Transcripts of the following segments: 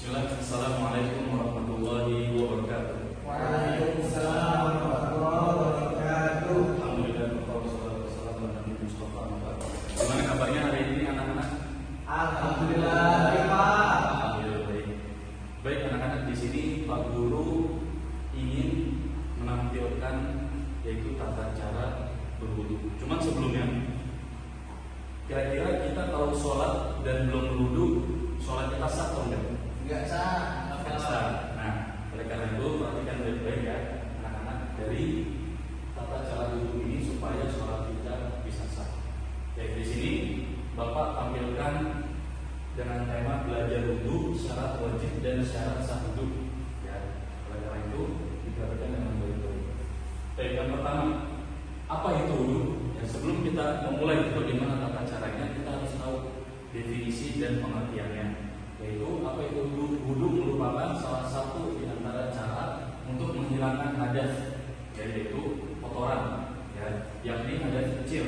Bismillah. Assalamualaikum warahmatullahi wabarakatuh. Waalaikumsalam warahmatullahi wabarakatuh. Alhamdulillah, wassalatu wassalamu ala Nabi Mustafa. Gimana kabarnya hari ini anak-anak? Alhamdulillah baik Pak. Alhamdulillah baik. Baik anak-anak, di sini Pak Guru ingin menampilkan yaitu tata cara berwudu. Cuman sebelumnya, kira-kira kita kalau sholat dan belum berwudu, sholat kita sah atau enggak? Enggak sah. Enggak sah. Nah, oleh karena itu perhatikan baik-baik ya anak-anak, dari tata cara wudu ini supaya sholat kita bisa sah. Jadi di sini Bapak tampilkan dengan tema belajar wudu, syarat wajib dan syarat sah wudu. Ya, oleh karena itu diperhatikan dengan baik-baik. Baik, yang pertama, apa itu wudu? Ya, sebelum kita memulai bagaimana tata caranya, kita harus tahu definisi dan pengertiannya. Yaitu apa itu wudu? Wudu merupakan salah satu di antara cara untuk menghilangkan hadas, yaitu kotoran, ya, yakni hadas kecil.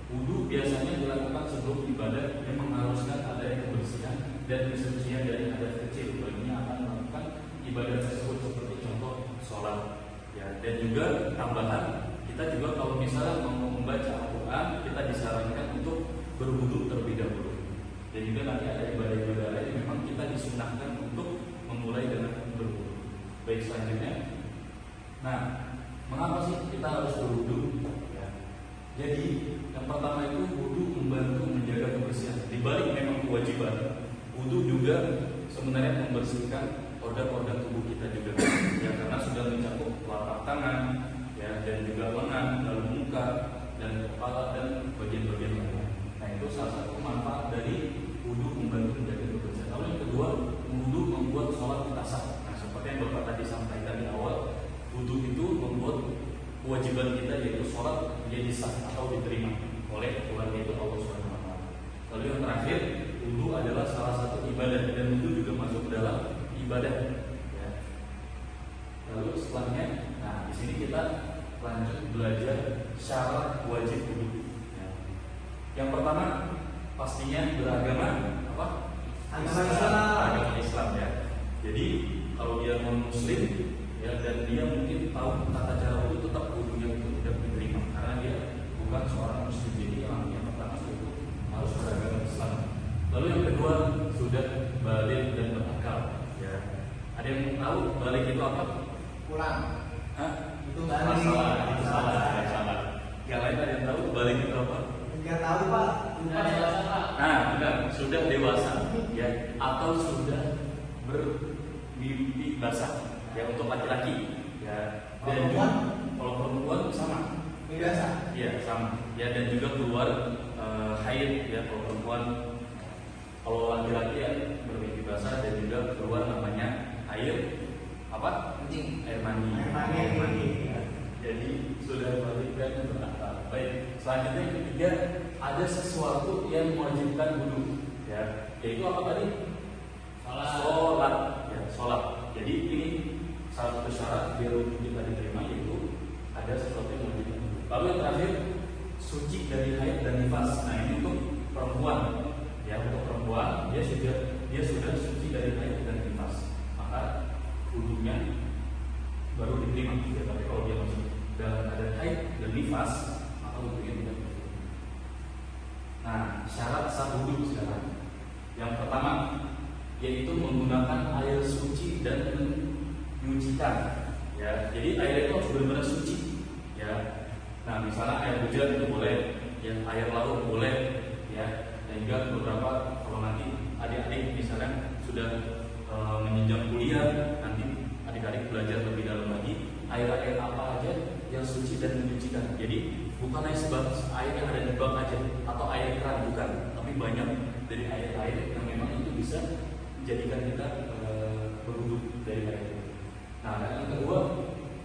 Wudu biasanya dilakukan sebelum ibadah yang mengharuskan adanya kebersihan dan kesucian dari hadas kecil baginya akan melakukan ibadah tersebut, seperti contoh sholat. Ya, dan juga tambahan, kita juga kalau misalnya mau membaca Al-Quran, kita disarankan untuk berwudu terlebih dahulu. Dan juga nanti ada ibadah-ibadah lain yang memang kita disunahkan untuk memulai dengan berwudu. Baik, selanjutnya, nah, mengapa sih kita harus berwudu? Ya. Jadi yang pertama itu wudu membantu menjaga kebersihan. Di balik memang kewajiban, wudu juga sebenarnya membersihkan organ-organ tubuh kita juga. Ya, karena sudah mencakup telapak tangan, ya, dan juga lengan, lalu muka, dan kepala, dan bagian-bagian lainnya. Nah, itu salah satu manfaat dari wudu membantu menjaga kebersihan. Lalu yang kedua, wudu membuat sholat kita sah. Nah, seperti yang Bapak tadi sampaikan di awal, wudu itu membuat kewajiban kita yaitu sholat menjadi sah atau diterima oleh Tuhan, yaitu Allah Subhanahu wa Ta'ala. Lalu yang terakhir, wudu adalah salah satu ibadah, dan wudu juga masuk dalam ibadah. Ya. Lalu setelahnya, nah di sini kita lanjut belajar syarat wajib wudu. Ya. Yang pertama, pastinya beragama apa? Agama Islam, ya. Jadi kalau dia non Muslim, ya, dan dia mungkin tahu tata cara wudu, tetap wudunya itu tidak diterima karena dia bukan seorang Muslim. Jadi yang pertama itu harus beragama Islam. Lalu yang kedua, sudah balik dan berakal. Ya. Ada yang tahu balik itu apa? Pulang. Hah? Itu balik. Salah. Yang lain ada yang tahu balik itu apa? Enggak tahu Pak. Sudah dewasa Pak. Nah, benar, sudah dewasa, ya, atau sudah bermimpi basah, ya, untuk laki-laki, ya. Dan juga kalau perempuan sama, Biasa. ya, sama, ya, dan juga keluar haid, ya, kalau perempuan. Kalau laki-laki ya bermimpi basah dan juga keluar namanya air apa? Kencing. Air mani. Air mani. Ya. Jadi sudah balik dan berakal. Baik, selanjutnya yang ketiga, ada sesuatu yang mewajibkan wudu, ya, yaitu apa tadi? Sholat, ya, sholat. Jadi ini salah satu syarat biar wudu kita diterima, yaitu ada sesuatu yang mewajibkan wudu. Lalu yang terakhir, suci dari haid dan nifas. Nah, ini untuk perempuan, ya, untuk perempuan dia sudah suci dari haid dan nifas, maka wudunya baru diterima. Ya, tapi kalau dia masih dalam keadaan haid dan nifas, maka wudunya tidak diterima. Nah, syarat sah wudu sekarang. Yang pertama, yaitu menggunakan air suci dan menyucikan. Ya, jadi air itu harus benar-benar suci. Ya. Nah, misalnya air hujan itu boleh, ya, air laut boleh, ya. Dan juga beberapa kalau nanti adik-adik misalnya sudah menjenjang kuliah, nanti adik-adik belajar lebih dalam lagi, air-air apa aja yang suci dan menyucikan. Jadi bukan hanya sebatas air yang ada di bak aja atau air keran, bukan, tapi banyak dari air-air yang memang itu bisa menjadikan kita berwudu dari air itu. Nah, dan yang kedua,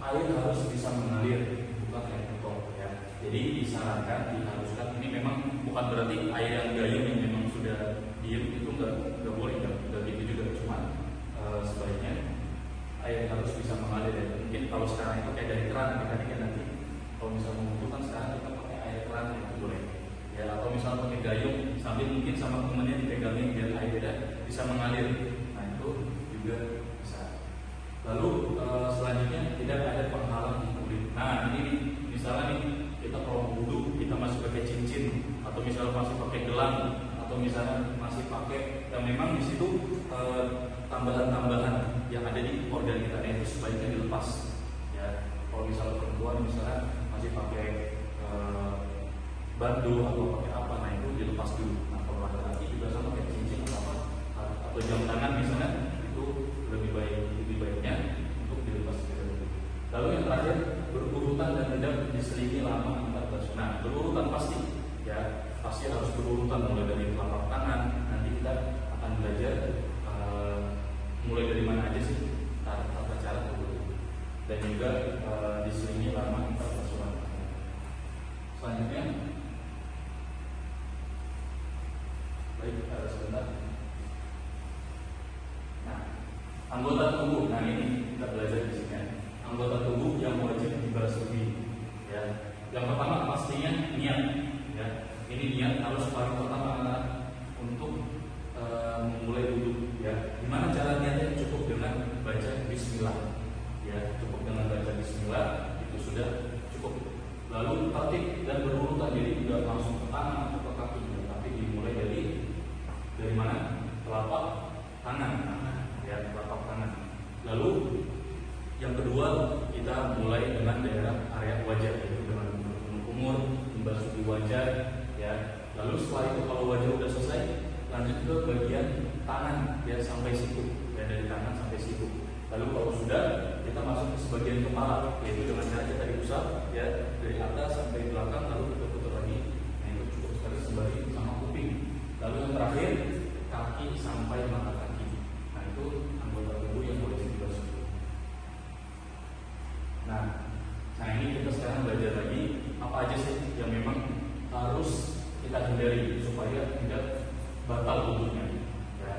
air harus bisa mengalir, bukan air kotor, ya. Jadi disarankan, diharuskan, ini memang bukan berarti air yang gayung yang memang sudah diem itu nggak boleh, nggak gitu juga. Cuma sebaiknya air harus bisa mengalir, ya. Mungkin kalau sekarang itu kayak dari keran, kan nanti kalau misalnya membutuhkan sekarang kita pakai air keran, itu boleh, ya. Atau misalnya pakai gayung sambil mungkin sama temennya dipegangin biar airnya bisa mengalir. Nah, itu juga bisa. Lalu selanjutnya tidak ada penghalang kulit. Nah ini misalnya nih kita kalau wudhu kita masih pakai cincin atau misalnya masih pakai gelang atau misalnya masih pakai yang memang di situ tambahan-tambahan yang ada di organ kita itu sebaiknya dilepas. Ya, kalau misalnya perempuan misalnya masih pakai bandu atau pakai apa, nah itu dilepas dulu. Nah kalau laki-laki juga sama kayak cincin atau apa atau jam tangan misalnya itu lebih baiknya untuk dilepas dulu. Lalu yang terakhir berurutan dan tidak diselingi lama antar basuh. Nah berurutan pasti ya pasti harus berurutan mulai dari telapak tangan. Nanti kita akan belajar mulai dari mana aja sih tata cara berurutan dan juga diselingi lama antar basuhan. Selanjutnya, baik sebentar. Nah, anggota tubuh. Nah ini kita belajar di sini. Anggota tubuh yang wajib dibasuhi. Ya, yang pertama pastinya niat. Ya, ini niat harus paling pertama adalah untuk memulai wudhu. Ya, gimana cara niatnya? Cukup dengan baca Bismillah. Ya, cukup dengan baca Bismillah itu sudah cukup. Lalu tertib dan berurutan, jadi tidak langsung ke tangan atau ke kaki, tapi dimulai dari mana? Telapak tangan, ya telapak tangan. Lalu yang kedua kita mulai dengan daerah area wajah, yaitu dengan kumur membasuh wajah, ya. Lalu setelah itu kalau wajah udah selesai, lanjut ke bagian tangan, ya sampai siku, ya dari tangan sampai siku. Lalu kalau sudah kita masuk ke sebagian kepala, yaitu dengan cara kita diusap, ya dari atas sampai belakang, lalu kita putar lagi. Nah itu cukup sekali sembari sama kuping. Lalu yang terakhir kaki sampai mata kaki. Nah itu anggota tubuh yang wajib dibasuh. Nah ini kita sekarang belajar lagi apa aja sih yang memang harus kita hindari supaya tidak batal wudhunya, ya.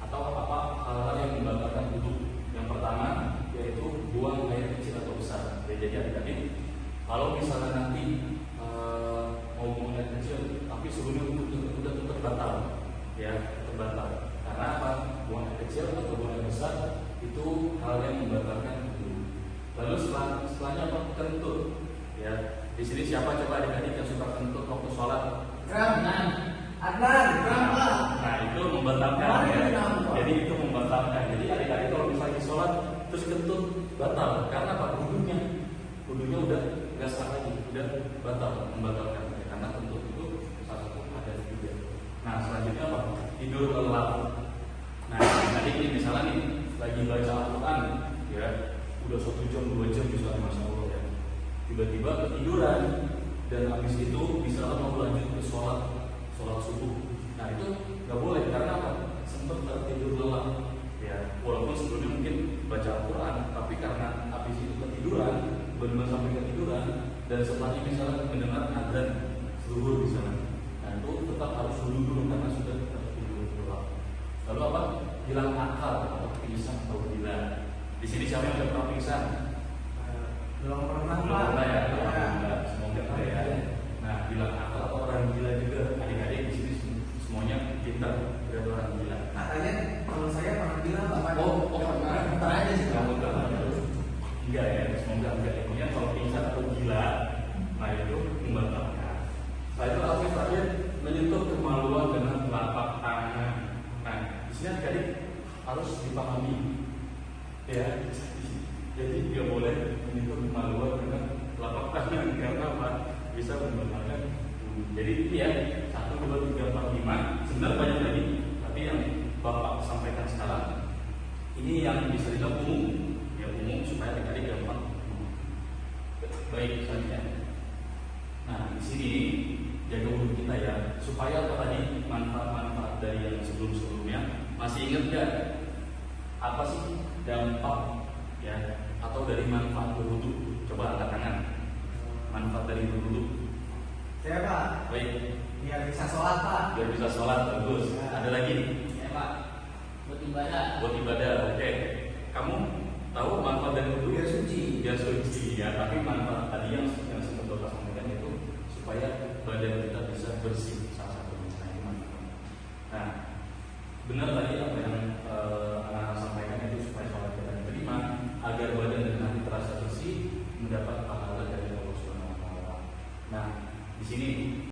Atau apa hal-hal yang membatalkan wudhu. Yang pertama yaitu buang air kecil atau besar. Ya, jadi adik-adik kalau misalnya nanti mau buang air kecil tapi sebelumnya udah tetap batal, ya tetap batal. Karena apa? Buang air kecil atau buang air besar itu hal yang membatalkan wudhu. Lalu setelahnya apa? Kentut. Ya, di sini siapa coba adik-adik yang suka kentut waktu sholat? Adnan, Nah itu membatalkan, ya. Jadi itu membatalkan. Jadi adik-adik kalau misalnya sholat terus kentut batal. Karena apa? Wudhunya udah nggak sah lagi, udah batal, membatalkan. Ya, karena kentut itu salah satu ada juga. Nah selanjutnya apa? Tidur lelap. Nah tadi ini misalnya nih lagi baca Al-Quran, ya udah 1 jam 2 jam misalnya, masya Allah, ya. Tiba-tiba ketiduran dan habis itu bisa mau lanjut ke sholat subuh. Nah itu nggak boleh karena apa? Sempat tertidur lelap, ya. Walaupun sebelumnya mungkin baca Al-Quran, tapi karena habis itu ketiduran, benar sampai ketiduran, dan setelahnya misalnya mendengar adzan zuhur di sana. Nah itu tetap harus dulu karena sudah tertidur lelap. Lalu apa? Hilang akal atau pingsan atau gila. Di sini siapa yang udah pernah pingsan? belum pernah Belum pernah ya? Ya. Alhamdulillah, semoga tidak ya. Nah, hilang akal atau orang gila juga. Adik-adik di sini semuanya pintar, tidak ada orang gila. Katanya kalau saya pernah bilang Bapak. Pernah aja sih. Enggak ya, semoga enggak. Intinya kalau pingsan atau gila, nah itu membatalkan. Setelah itu apa terakhir? Menyentuh kemaluan dengan telapak tangan. Nah, di sini adik-adik harus dipahami, ya. Jadi nggak boleh menyentuh kemaluan dengan telapak tangan karena apa? Bisa membatalkan. Jadi ini ya 1, 2, 3, 4, 5. Sebenarnya banyak lagi, tapi yang Bapak sampaikan sekarang ini yang bisa dibilang umum, ya umum supaya adik-adik gampang. Baik, selanjutnya. Nah di sini jaga wudhu kita ya, supaya apa tadi manfaat-manfaat dari yang sebelum-sebelumnya masih ingat nggak? Apa sih dampak ya atau dari manfaat berwudhu? Coba angkat tangan. Manfaat dari berwudhu. Saya Pak. Baik. Biar bisa sholat Pak. Biar bisa sholat, bagus. Ya. Ada lagi? Ya Pak. Buat ibadah. Buat ibadah. Oke. Kamu tahu manfaat dari wudhu? Biar suci. Biar suci ya. Tapi manfaat tadi yang sempat Bapak sampaikan itu supaya badan kita bisa bersih, salah satunya. Nah, benar tadi apa yang anak-anak sampaikan Di sini